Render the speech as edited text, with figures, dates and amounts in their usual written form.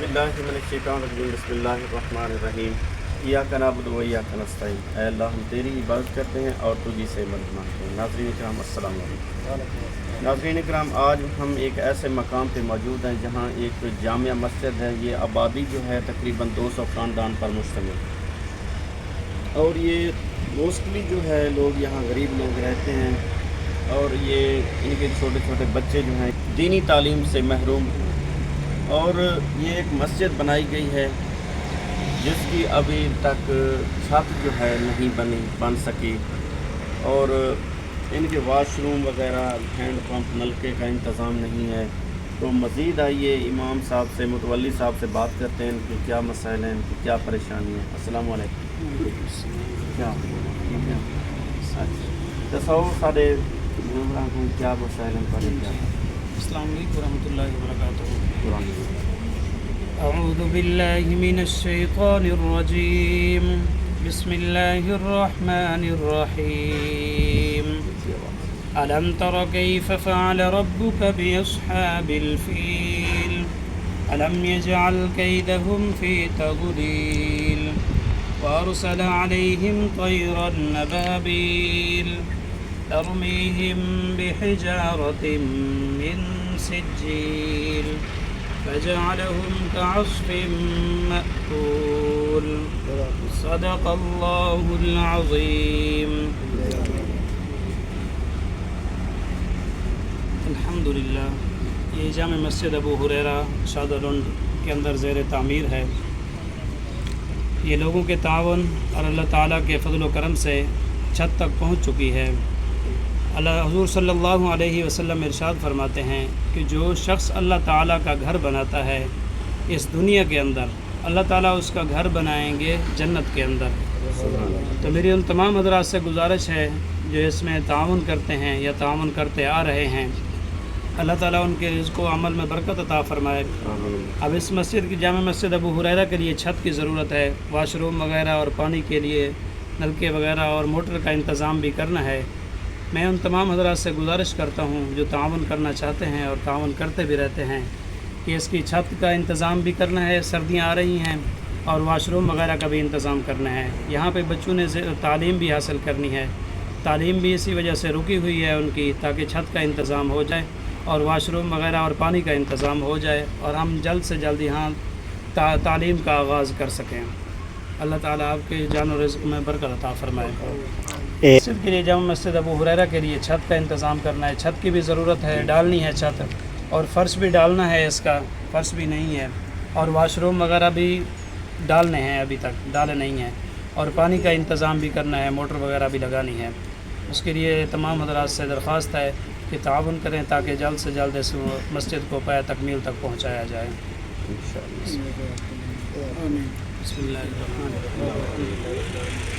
باللہ من الشیطان الرجیم بسم اللہ الرحمن الرحیم ایاک نعبد و ایاک نستعین اے اللہ ہم تیری عبادت کرتے ہیں اور تجھی سے مدد مانگتے ہیں۔ ناظرین کرام السلام علیکم۔ ناظرین کرام آج ہم ایک ایسے مقام پہ موجود ہیں جہاں ایک جامع مسجد ہے۔ یہ آبادی جو ہے تقریباً 200 خاندان پر مشتمل، اور یہ موسٹلی جو ہے لوگ یہاں غریب لوگ رہتے ہیں، اور یہ ان کے چھوٹے چھوٹے بچے جو ہیں دینی تعلیم سے محروم، اور یہ ایک مسجد بنائی گئی ہے جس کی ابھی تک چھت جو ہے نہیں بن سکی، اور ان کے واش روم وغیرہ ہینڈ پمپ نلکے کا انتظام نہیں ہے۔ تو مزید آئیے امام صاحب سے، متولی صاحب سے بات کرتے ہیں ان کے کیا مسائل ہیں، ان کی کیا پریشانی ہے۔ السلام علیکم۔ کیا ٹھیک ہے؟ اچھا دسو سارے ممبران کو کیا مسائل ہیں پڑھے کیا؟ السلام علیکم ورحمۃ اللہ وبرکاتہ۔ اعوذ باللہ من الشیطان الرجیم، بسم اللہ الرحمن الرحیم۔ ألم تر كيف فعل ربك بأصحاب الفيل ألم يجعل كيدهم في تضليل وأرسل عليهم طيرا أبابيل ترميهم بحجارة من سجيل فجعلهم كعصف مأكول۔ صدق الله العظيم۔ الحمدللہ، یہ جامع مسجد ابو ہریرہ شادر رنڈ کے اندر زیر تعمیر ہے۔ یہ لوگوں کے تعاون اور اللہ تعالیٰ کے فضل و کرم سے چھت تک پہنچ چکی ہے۔ اللہ حضور صلی اللہ علیہ وسلم ارشاد فرماتے ہیں کہ جو شخص اللہ تعالیٰ کا گھر بناتا ہے اس دنیا کے اندر، اللہ تعالیٰ اس کا گھر بنائیں گے جنت کے اندر۔ تو میری ان تمام حضرات سے گزارش ہے جو اس میں تعاون کرتے ہیں یا تعاون کرتے آ رہے ہیں، اللہ تعالیٰ ان کے رزق و عمل میں برکت عطا فرمائے۔ اب اس مسجد کی جامع مسجد ابو ہریرہ کے لیے چھت کی ضرورت ہے، واش روم وغیرہ اور پانی کے لیے نلکے وغیرہ اور موٹر کا انتظام بھی کرنا ہے۔ میں ان تمام حضرات سے گزارش کرتا ہوں جو تعاون کرنا چاہتے ہیں اور تعاون کرتے بھی رہتے ہیں کہ اس کی چھت کا انتظام بھی کرنا ہے، سردیاں آ رہی ہیں، اور واش روم وغیرہ کا بھی انتظام کرنا ہے۔ یہاں پہ بچوں نے تعلیم بھی حاصل کرنی ہے، تعلیم بھی اسی وجہ سے رکی ہوئی ہے ان کی، تاکہ چھت کا انتظام ہو جائے اور واش روم وغیرہ اور پانی کا انتظام ہو جائے، اور ہم جلد سے جلد یہاں تعلیم کا آغاز کر سکیں۔ اللہ تعالیٰ آپ کے جان و رزق میں برکت عطا فرمائے۔ مسجد کے لیے جامع مسجد ابو ہریرہ کے لیے چھت کا انتظام کرنا ہے، چھت کی بھی ضرورت ہے، ڈالنی ہے چھت، اور فرش بھی ڈالنا ہے، اس کا فرش بھی نہیں ہے، اور واش روم وغیرہ بھی ڈالنے ہیں، ابھی تک ڈالے نہیں ہیں، اور پانی کا انتظام بھی کرنا ہے، موٹر وغیرہ بھی لگانی ہے۔ اس کے لیے تمام حضرات سے درخواست ہے کہ تعاون کریں تاکہ جلد سے جلد اس مسجد کو پایہ تکمیل تک پہنچایا جائے۔ بسم اللہ الرحمن الرحیم۔